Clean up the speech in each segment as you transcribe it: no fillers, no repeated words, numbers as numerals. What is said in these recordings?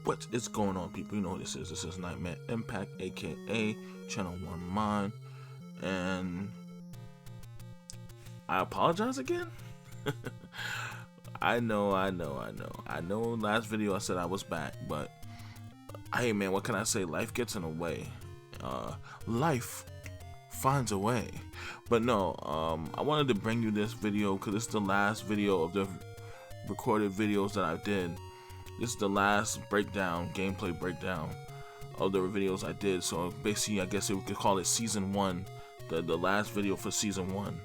What is going on, people? You know what this is. This is Nightmare Impact, aka Channel 1 Mind. And I apologize again. I know. Last video I said I was back, but hey man, what can I say? Life gets in the way. Life finds a way. But no, I wanted to bring you this video because it's the last video of the recorded videos that I did. This is the last gameplay breakdown of the videos I did. So basically, I guess we could call it season 1, the last video for season 1.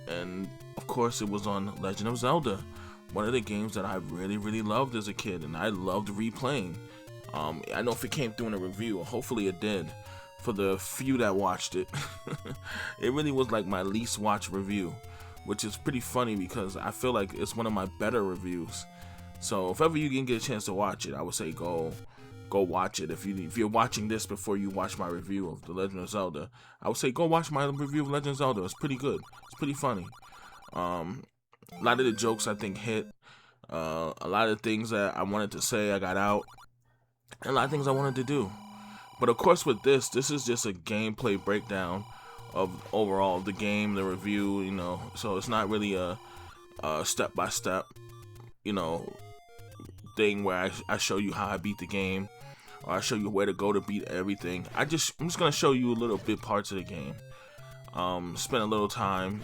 And of course, it was on Legend of Zelda, one of the games that I really loved as a kid, and I loved replaying. I know if it came through in a review, hopefully it did. For the few that watched it, it really was like my least watched review, which is pretty funny because I feel like it's one of my better reviews. So if ever you can get a chance to watch it, I would say go watch it. If you're watching this before you watch my review of The Legend of Zelda, I would say go watch my review of Legend of Zelda. It's pretty good. It's pretty funny. A lot of the jokes I think hit. A lot of things that I wanted to say I got out. And a lot of things I wanted to do. But of course with this is just a gameplay breakdown of overall the game, the review, you know. So it's not really a step-by-step, you know, thing where I show you how I beat the game, or I show you where to go to beat everything. I'm just gonna show you a little bit parts of the game. Spend a little time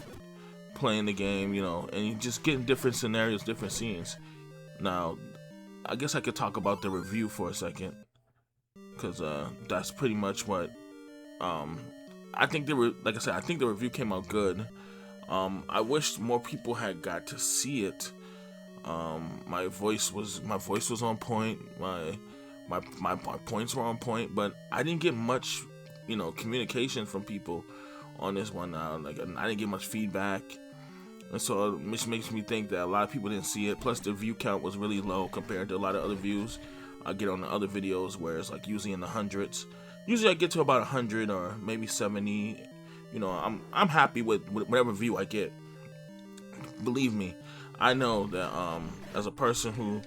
playing the game, you know, and you just getting different scenarios, different scenes. Now, I guess I could talk about the review for a second, because that's pretty much what I think like I said, I think the review came out good. I wish more people had got to see it. My voice was on point. My points were on point, but I didn't get much, you know, communication from people on this one. Like I didn't get much feedback, and so which makes me think that a lot of people didn't see it. Plus, the view count was really low compared to a lot of other views I get on the other videos, where it's like usually in the hundreds. Usually, I get to about 100 or maybe 70. You know, I'm happy with whatever view I get. Believe me. I know that as a person who,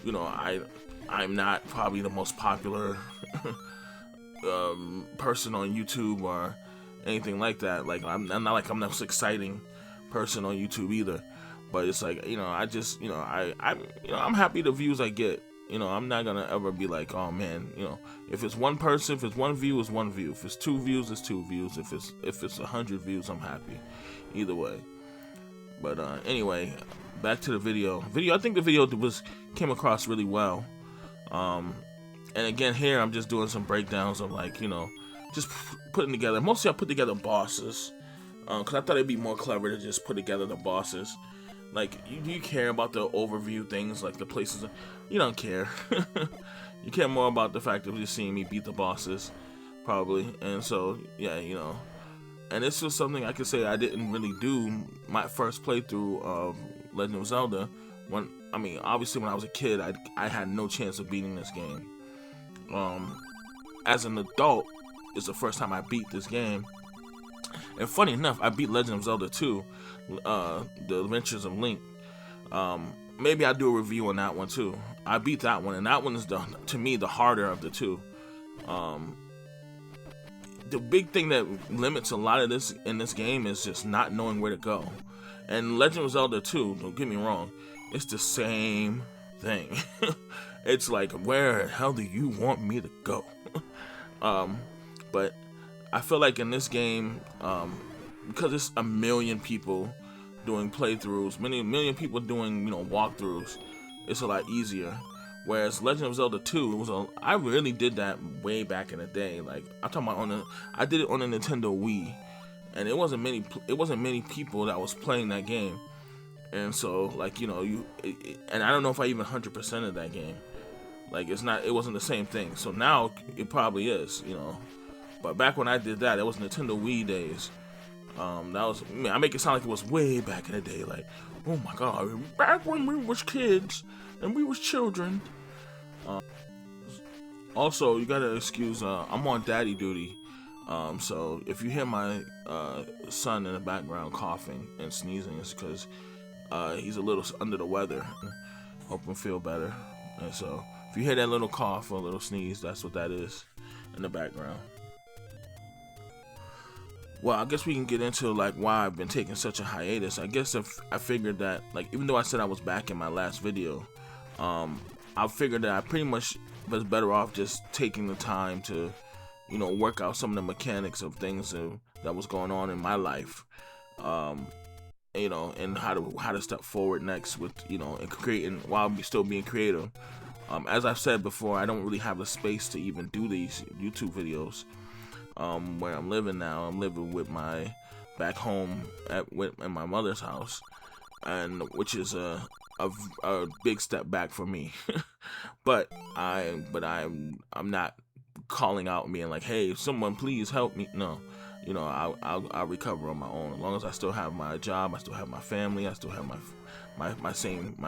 you know, I'm not probably the most popular person on YouTube or anything like that. Like I'm not like I'm the most exciting person on YouTube either. But it's like, you know, I just, you know, I'm happy the views I get. You know, I'm not gonna ever be like, oh man, you know, if it's one person, if it's one view, it's one view. If it's 2 views, it's 2 views. If it's 100 views, I'm happy. Either way. But anyway, back to the video. I think the video came across really well. And again, here I'm just doing some breakdowns of, like, you know, just putting together. Mostly I put together bosses, because I thought it'd be more clever to just put together the bosses. Like, you care about the overview things, like the places. You don't care. You care more about the fact of just seeing me beat the bosses, probably. And so, yeah, you know. And this was something I could say I didn't really do my first playthrough of Legend of Zelda. Obviously when I was a kid, I had no chance of beating this game. As an adult, it's the first time I beat this game. And funny enough, I beat Legend of Zelda 2, The Adventures of Link. Maybe I'll do a review on that one too. I beat that one, and that one is, to me, the harder of the two. The big thing that limits a lot of this in this game is just not knowing where to go. And Legend of Zelda 2, don't get me wrong, it's the same thing. It's like, where the hell do you want me to go? But I feel like in this game, because it's a million people doing playthroughs, million people doing, you know, walkthroughs, it's a lot easier. Whereas Legend of Zelda 2, I really did that way back in the day. Like, I'm talking about I did it on a Nintendo Wii, and it wasn't many people that was playing that game. And so, like, you know, and I don't know if I even 100% of that game. Like, it wasn't the same thing. So now it probably is, you know. But back when I did that, it was Nintendo Wii days. I make it sound like it was way back in the day. Like, oh my God, back when we was kids and we was children. Also, you gotta excuse, I'm on daddy duty, so if you hear my son in the background coughing and sneezing, it's because he's a little under the weather. Hope him feel better. And so if you hear that little cough or a little sneeze, that's what that is in the background. Well, I guess we can get into like why I've been taking such a hiatus. I guess if I figured that, like, even though I said I was back in my last video, I figured that I pretty much was better off just taking the time to, you know, work out some of the mechanics of things that was going on in my life, you know, and how to step forward next with, you know, and creating while still being creative. As I've said before, I don't really have the space to even do these YouTube videos. Where I'm living now, I'm living with my back home in my mother's house, and which is a big step back for me. but I'm not calling out, being like, hey, someone please help me. No, you know, I'll recover on my own. As long as I still have my job, I still have my family, I still have my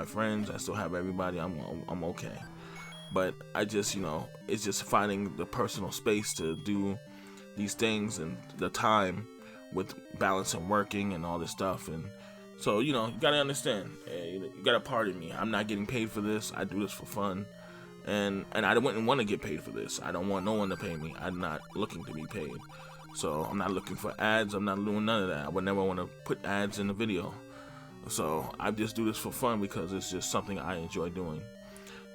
friends, I still have everybody. I'm okay. But I just, you know, it's just finding the personal space to do these things and the time with balance and working and all this stuff. And so, you know, you gotta understand, you gotta pardon me. I'm not getting paid for this. I do this for fun, and I wouldn't want to get paid for this. I don't want no one to pay me. I'm not looking to be paid, so I'm not looking for ads. I'm not doing none of that. I would never want to put ads in the video. So I just do this for fun because it's just something I enjoy doing,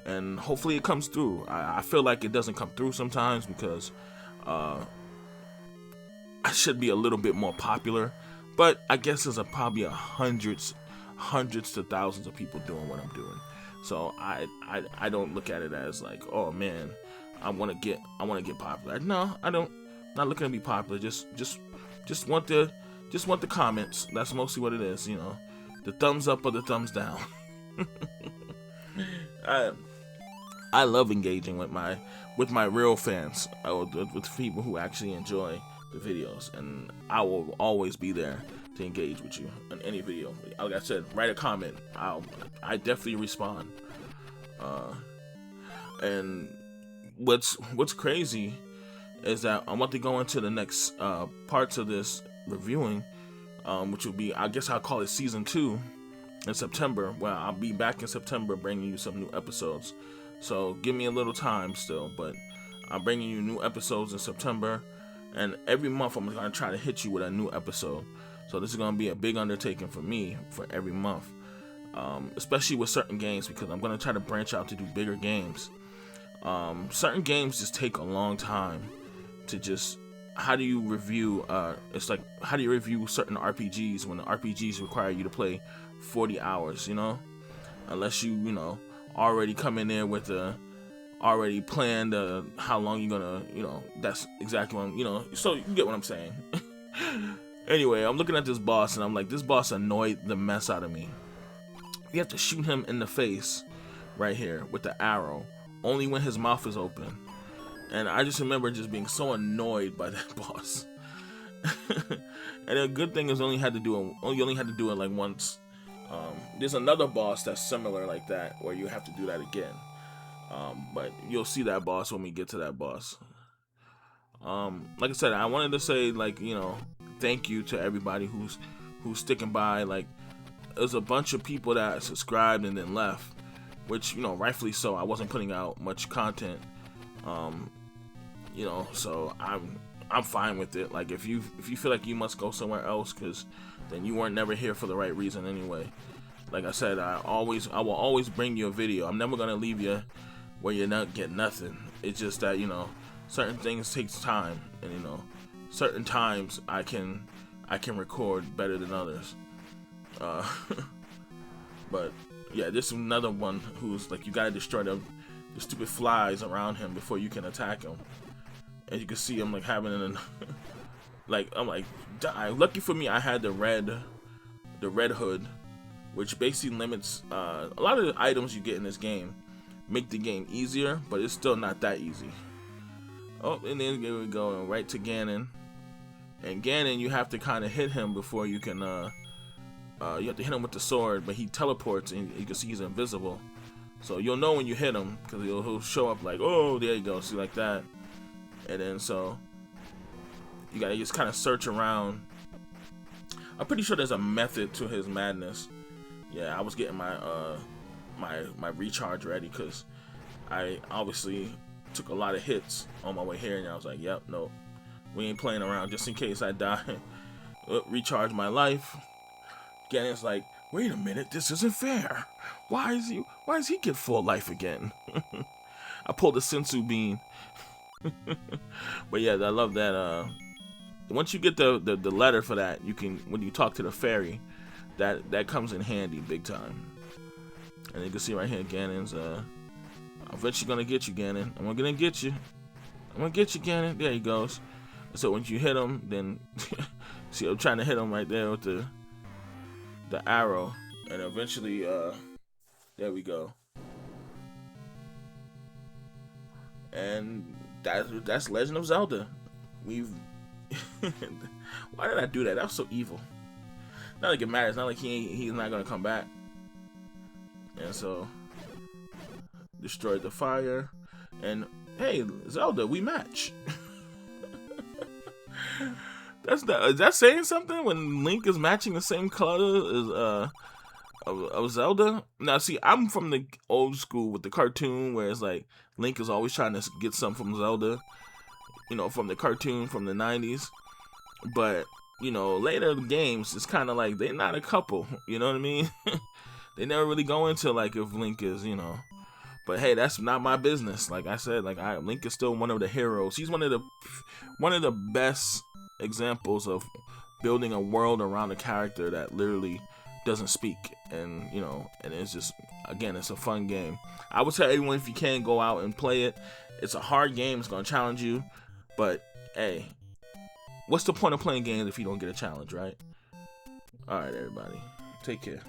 and hopefully it comes through. I feel like it doesn't come through sometimes because I should be a little bit more popular, but I guess there's probably hundreds to thousands of people doing what I'm doing. So I don't look at it as like, oh man, I want to get popular. No, I don't. Not looking to be popular. Just want the comments. That's mostly what it is. You know, the thumbs up or the thumbs down. I love engaging with my real fans, with people who actually enjoy the videos, and I will always be there to engage with you on any video. Like I said, write a comment. I definitely respond. And what's crazy is that I want to go into the next parts of this reviewing, which will be, I guess I'll call it season 2 in September. Well, I'll be back in September bringing you some new episodes. So give me a little time still, but I'm bringing you new episodes in September. And every month I'm going to try to hit you with a new episode. So this is going to be a big undertaking for me for every month. Especially with certain games, because I'm going to try to branch out to do bigger games. Certain games just take a long time to just... How do you review... it's like, how do you review certain RPGs when the RPGs require you to play 40 hours, you know? Unless you know, already come in there with a... already planned how long you're gonna, you know, that's exactly what I'm, you know, so you get what I'm saying. Anyway, I'm looking at this boss and I'm like, this boss annoyed the mess out of me. You have to shoot him in the face right here with the arrow, only when his mouth is open. And I just remember just being so annoyed by that boss. And the good thing is you only had to do it like once. There's another boss that's similar like that where you have to do that again. But you'll see that boss when we get to that boss. Like I said, I wanted to say, like, you know, thank you to everybody who's sticking by. Like, there's a bunch of people that subscribed and then left, which, you know, rightfully so. I wasn't putting out much content. You know, so I'm fine with it. Like, if you feel like you must go somewhere else, because then you weren't never here for the right reason anyway. Like I said, I will always bring you a video. I'm never gonna leave you where you not get nothing. It's just that, you know, certain things takes time, and, you know, certain times I can record better than others. But yeah, this is another one who's like, you gotta destroy the stupid flies around him before you can attack him. And you can see him like having an like, I'm like, die. Lucky for me, I had the red hood, which basically limits a lot of the items you get in this game. Make the game easier, but it's still not that easy. Oh, and then here we go, right to Ganon. And Ganon, you have to kind of hit him before you can, you have to hit him with the sword, but he teleports and you can see he's invisible. So you'll know when you hit him, because he'll show up like, oh, there you go, see, like that. And then, so, you gotta just kind of search around. I'm pretty sure there's a method to his madness. Yeah, I was getting my my recharge ready, because I obviously took a lot of hits on my way here, and I was like, yep, no, we ain't playing around just in case I die. Recharge my life. Ganon's like, wait a minute, this isn't fair. Why does he get full life again? I pulled a sensu bean. But yeah, I love that. Once you get the letter for that, you can, when you talk to the fairy, that comes in handy big time. And you can see right here, Ganon's I'm eventually gonna get you, Ganon. I'm gonna get you. I'm gonna get you, Ganon. There he goes. So once you hit him, then see, I'm trying to hit him right there with the arrow, and eventually, there we go. And that's Legend of Zelda. We've why did I do that? That was so evil. Not like it matters. Not like he's not gonna come back. And so destroyed the fire, and hey, Zelda, we match. Is that saying something when Link is matching the same color as of Zelda? Now see, I'm from the old school with the cartoon where it's like Link is always trying to get something from Zelda, you know, from the cartoon from the 90s. But you know, later games, it's kind of like they're not a couple, you know what I mean? They never really go into like if Link is, you know. But hey, that's not my business. Like I said, like Link is still one of the heroes. He's one of the best examples of building a world around a character that literally doesn't speak, and you know, and it's just, again, it's a fun game. I would tell everyone, if you can, go out and play it. It's a hard game. It's gonna challenge you, but hey, what's the point of playing games if you don't get a challenge, right? All right, everybody, take care.